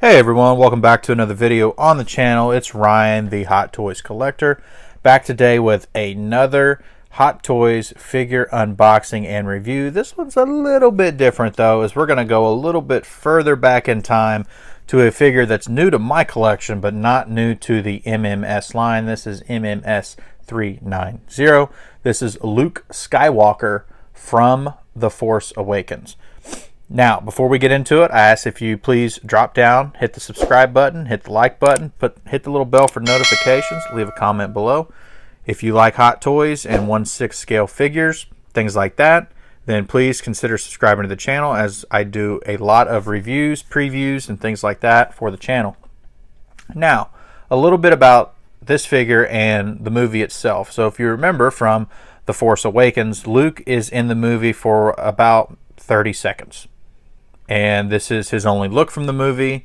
Hey everyone, welcome back to another video on the channel. It's Ryan, the Hot Toys Collector, back today with another Hot Toys figure unboxing and review. This one's a little bit different though, as we're going to go a little bit further back in time to a figure that's new to my collection, but not new to the MMS line. This is MMS 390. This is Luke Skywalker from The Force Awakens. Now, before we get into it, I ask if you please drop down, hit the subscribe button, hit the like button, hit the little bell for notifications, leave a comment below. If you like Hot Toys and 1/6 scale figures, things like that, then please consider subscribing to the channel, as I do a lot of reviews, previews, and things like that for the channel. Now, a little bit about this figure and the movie itself. So if you remember from The Force Awakens, Luke is in the movie for about 30 seconds. And this is his only look from the movie,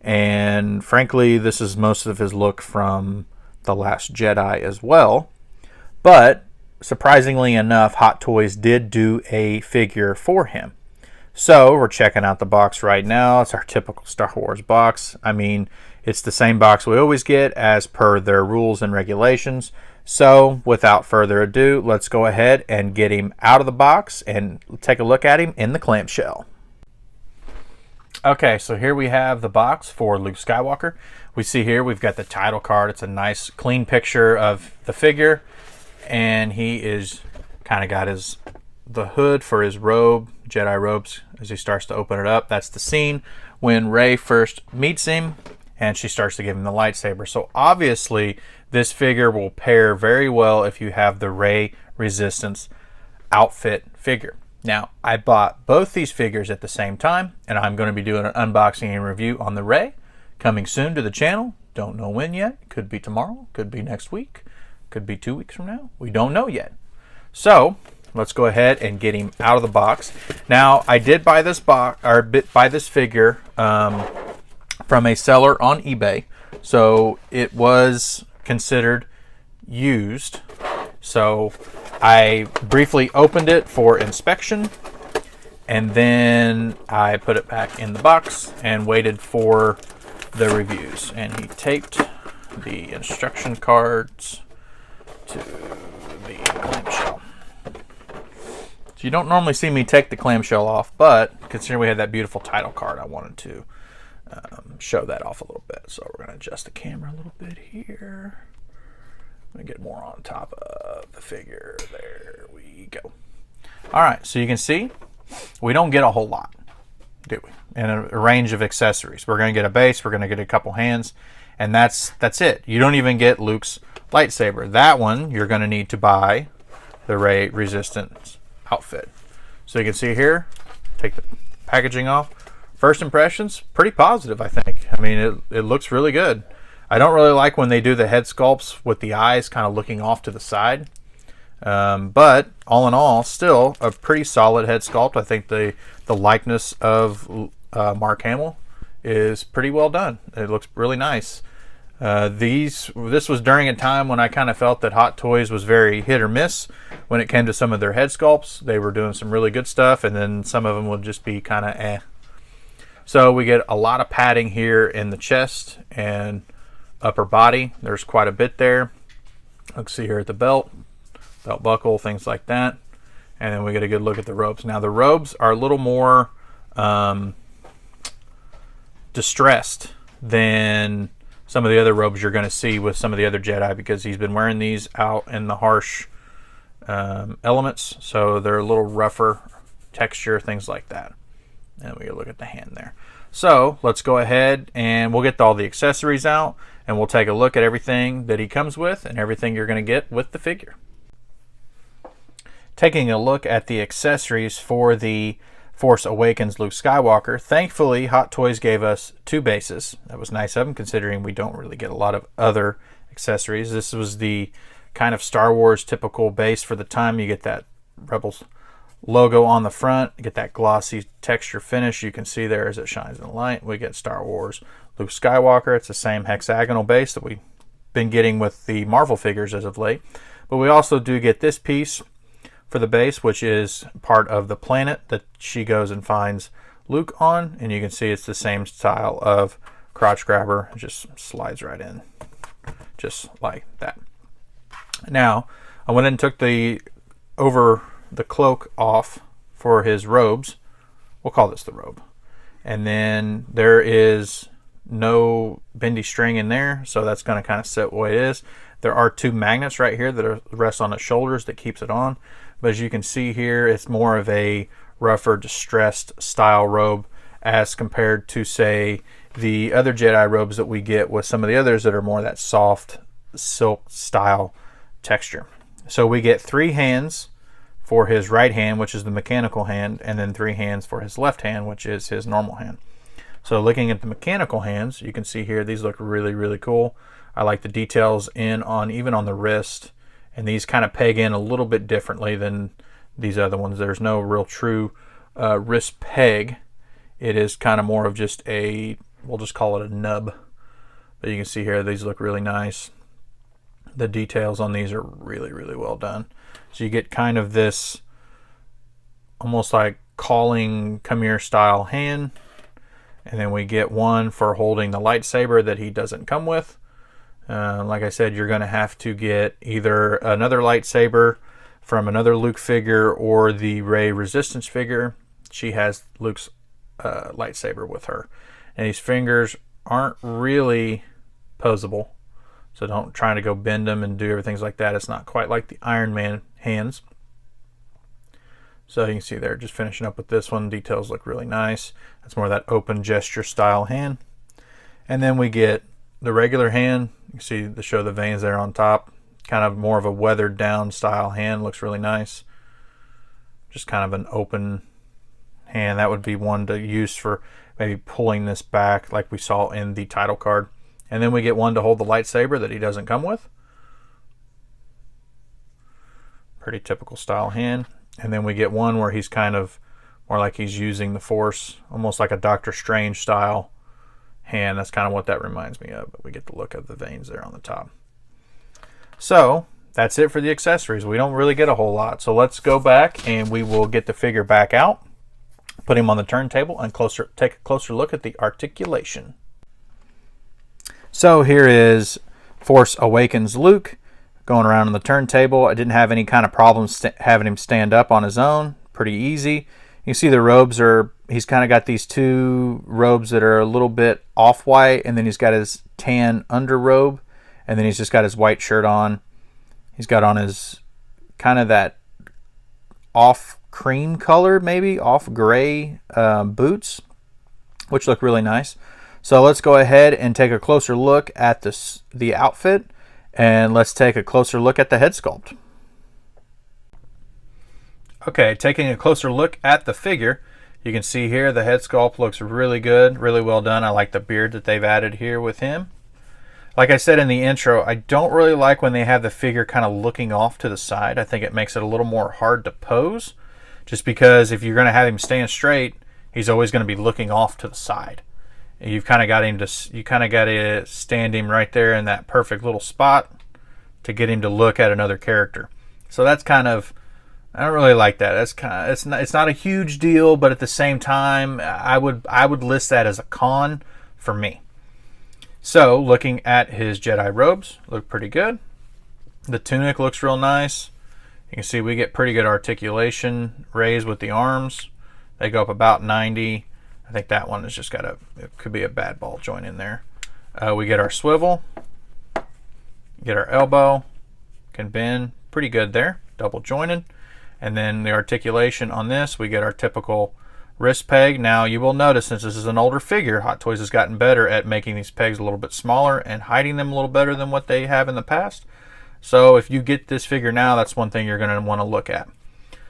and frankly this is most of his look from The Last Jedi as well. But surprisingly enough, Hot Toys did do a figure for him. So we're checking out the box right now. It's our typical Star Wars box. I mean, it's the same box we always get as per their rules and regulations. So without further ado, let's go ahead and get him out of the box and take a look at him in the clamshell. Okay, so here we have the box for Luke Skywalker. We see here we've got the title card. It's a nice clean picture of the figure, and he is kind of got the hood for his robe, Jedi robes, as he starts to open it up. That's the scene when Rey first meets him and she starts to give him the lightsaber. So obviously this figure will pair very well if you have the Rey Resistance outfit figure. Now, I bought both these figures at the same time, and I'm going to be doing an unboxing and review on the Rey, coming soon to the channel. Don't know when yet. Could be tomorrow, could be next week, could be 2 weeks from now. We don't know yet. So let's go ahead and get him out of the box. Now, I did buy this figure from a seller on eBay, so it was considered used. So I briefly opened it for inspection, and then I put it back in the box and waited for the reviews. And he taped the instruction cards to the clamshell. So you don't normally see me take the clamshell off, but considering we had that beautiful title card, I wanted to show that off a little bit. So we're going to adjust the camera a little bit here. Let me get more on top of the figure. There we go. All right, so you can see we don't get a whole lot, do we? And a range of accessories. We're going to get a base. We're going to get a couple hands, and that's it. You don't even get Luke's lightsaber. That one you're going to need to buy the Rey Resistance outfit. So you can see here, take the packaging off. First impressions, pretty positive, I think. I mean, it looks really good. I don't really like when they do the head sculpts with the eyes kind of looking off to the side. But all in all, still a pretty solid head sculpt. I think the likeness of Mark Hamill is pretty well done. It looks really nice. This was during a time when I kind of felt that Hot Toys was very hit or miss when it came to some of their head sculpts. They were doing some really good stuff, and then some of them would just be kind of eh. So we get a lot of padding here in the chest and upper body. There's quite a bit there. Let's see here at the belt buckle, things like that. And then we get a good look at the robes. Now the robes are a little more distressed than some of the other robes you're going to see with some of the other Jedi, because he's been wearing these out in the harsh elements, so they're a little rougher texture, things like that. And we get a look at the hand there. So let's go ahead and we'll get all the accessories out, and we'll take a look at everything that he comes with and everything you're going to get with the figure. Taking a look at the accessories for the Force Awakens Luke Skywalker, thankfully Hot Toys gave us 2 bases. That was nice of them, considering we don't really get a lot of other accessories. This was the kind of Star Wars typical base for the time. You get that Rebels logo on the front, you get that glossy texture finish you can see there as it shines in the light. We get Star Wars Luke Skywalker. It's the same hexagonal base that we've been getting with the Marvel figures as of late. But we also do get this piece for the base, which is part of the planet that she goes and finds Luke on, and you can see it's the same style of crotch grabber. It just slides right in, just like that. Now, I went and took the cloak off for his robes. We'll call this the robe. And then there is no bendy string in there, so that's going to kind of sit the way it is. There are two magnets right here that rest on the shoulders that keeps it on. But as you can see here, it's more of a rougher, distressed style robe as compared to, say, the other Jedi robes that we get with some of the others that are more that soft silk style texture. So we get 3 hands for his right hand, which is the mechanical hand, and then 3 hands for his left hand, which is his normal hand. So looking at the mechanical hands, you can see here, these look really, really cool. I like the details even on the wrist, and these kind of peg in a little bit differently than these other ones. There's no real true wrist peg. It is kind of more of just we'll just call it a nub. But you can see here, these look really nice. The details on these are really, really well done. So you get kind of this almost like calling come here style hand. And then we get one for holding the lightsaber that he doesn't come with. Like I said, you're going to have to get either another lightsaber from another Luke figure or the Rey Resistance figure. She has Luke's lightsaber with her. And these fingers aren't really posable, so don't try to go bend them and do everything like that. It's not quite like the Iron Man hands. So you can see there, just finishing up with this one. Details look really nice. That's more of that open gesture style hand. And then we get the regular hand. You can see the show the veins there on top. Kind of more of a weathered down style hand. Looks really nice. Just kind of an open hand. That would be one to use for maybe pulling this back like we saw in the title card. And then we get one to hold the lightsaber that he doesn't come with. Pretty typical style hand. And then we get one where he's kind of more like he's using the Force, almost like a Doctor Strange style hand. That's kind of what that reminds me of. But we get the look of the veins there on the top. So that's it for the accessories. We don't really get a whole lot. So let's go back and we will get the figure back out, put him on the turntable, and take a closer look at the articulation. So here is Force Awakens Luke going around on the turntable. I didn't have any kind of problems having him stand up on his own. Pretty easy. You see the robes he's kind of got these 2 robes that are a little bit off-white, and then he's got his tan underrobe, and then he's just got his white shirt on. He's got on his kind of that off cream color, maybe off gray boots, which look really nice. So let's go ahead and take a closer look at the outfit, and let's take a closer look at the head sculpt. Okay, taking a closer look at the figure, you can see here the head sculpt looks really good, really well done. I like the beard that they've added here with him. Like I said in the intro, I don't really like when they have the figure kind of looking off to the side. I think it makes it a little more hard to pose, just because if you're going to have him stand straight, he's always going to be looking off to the side. You've kind of got to stand him right there in that perfect little spot to get him to look at another character. So that's kind of, I don't really like that. That's kind of, it's not a huge deal, but at the same time, I would list that as a con for me. So looking at his Jedi robes, look pretty good. The tunic looks real nice. You can see we get pretty good articulation raised with the arms. They go up about 90. I think that one has just got it could be a bad ball joint in there. We get our swivel, get our elbow, can bend pretty good there, double jointed. And then the articulation on this, we get our typical wrist peg. Now you will notice, since this is an older figure, Hot Toys has gotten better at making these pegs a little bit smaller and hiding them a little better than what they have in the past. So if you get this figure now, that's one thing you're going to want to look at.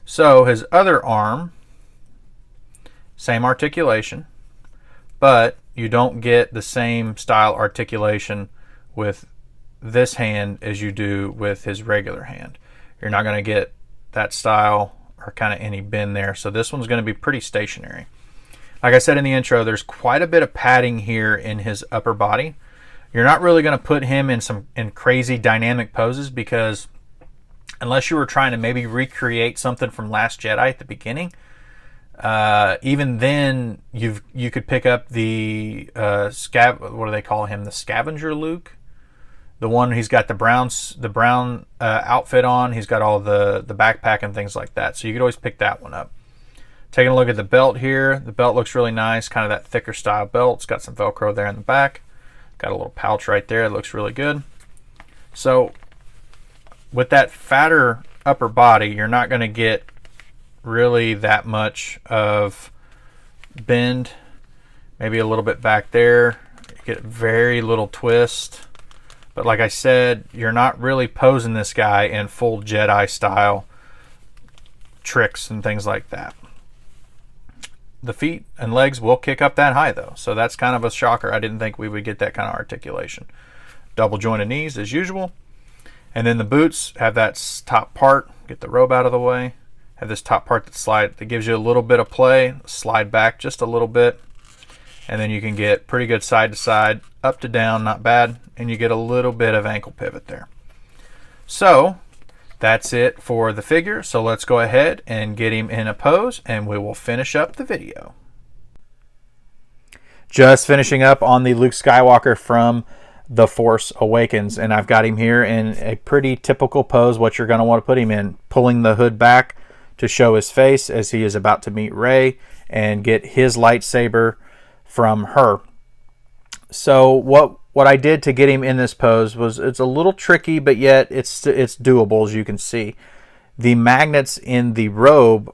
So his other arm, same articulation, but you don't get the same style articulation with this hand as you do with his regular hand. You're not going to get that style or kind of any bend there. So this one's going to be pretty stationary. Like I said in the intro, there's quite a bit of padding here in his upper body. You're not really going to put him in crazy dynamic poses, because unless you were trying to maybe recreate something from Last Jedi at the beginning, Even then, you could pick up the what do they call him? The scavenger Luke, the one he's got the brown outfit on. He's got all the backpack and things like that. So you could always pick that one up. Taking a look at the belt here, the belt looks really nice, kind of that thicker style belt. It's got some Velcro there in the back. Got a little pouch right there. It looks really good. So with that fatter upper body, you're not going to get really that much of bend. Maybe a little bit back there. You get very little twist. But like I said, you're not really posing this guy in full Jedi style tricks and things like that. The feet and legs will kick up that high though, so that's kind of a shocker. I didn't think we would get that kind of articulation. Double jointed knees as usual. And then the boots have that top part. Get the robe out of the way. Have this top part that gives you a little bit of play. Slide back just a little bit. And then you can get pretty good side to side, up to down, not bad. And you get a little bit of ankle pivot there. So that's it for the figure. So let's go ahead and get him in a pose and we will finish up the video. Just finishing up on the Luke Skywalker from The Force Awakens, and I've got him here in a pretty typical pose, what you're going to want to put him in. Pulling the hood back to show his face as he is about to meet Rey and get his lightsaber from her. So what I did to get him in this pose was, it's a little tricky, but yet it's doable, as you can see. The magnets in the robe,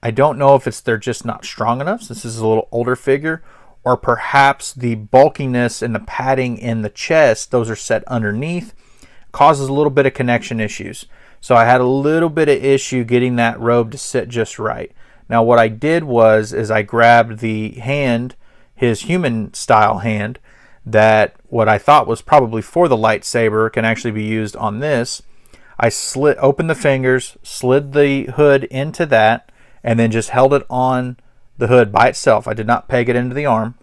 I don't know if they're just not strong enough, since this is a little older figure, or perhaps the bulkiness and the padding in the chest, those are set underneath, causes a little bit of connection issues. So I had a little bit of issue getting that robe to sit just right. Now what I did is I grabbed the hand, his human style hand, that what I thought was probably for the lightsaber can actually be used on this. I opened the fingers, slid the hood into that, and then just held it on the hood by itself. I did not peg it into the arm.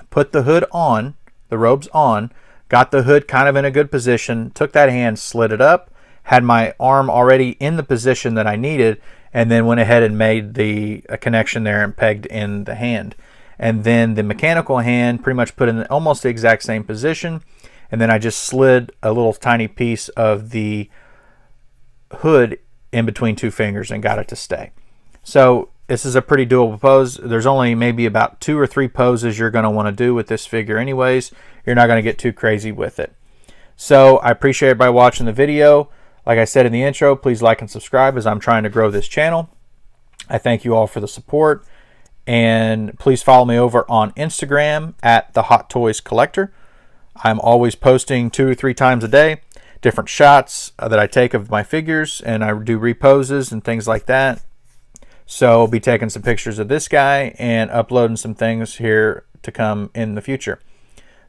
Put the hood on, the robe's on, got the hood kind of in a good position, took that hand, slid it up, had my arm already in the position that I needed, and then went ahead and made a connection there and pegged in the hand. And then the mechanical hand pretty much put in almost the exact same position, and then I just slid a little tiny piece of the hood in between two fingers and got it to stay. So this is a pretty doable pose. There's only maybe about 2 or 3 poses you're going to want to do with this figure anyways. You're not going to get too crazy with it. So I appreciate everybody watching the video. Like I said in the intro, please like and subscribe as I'm trying to grow this channel. I thank you all for the support. And please follow me over on Instagram at The Hot Toys Collector. I'm always posting 2 or 3 times a day, different shots that I take of my figures, and I do reposes and things like that. So I'll be taking some pictures of this guy and uploading some things here to come in the future.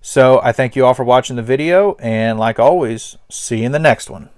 So I thank you all for watching the video, and like always, see you in the next one.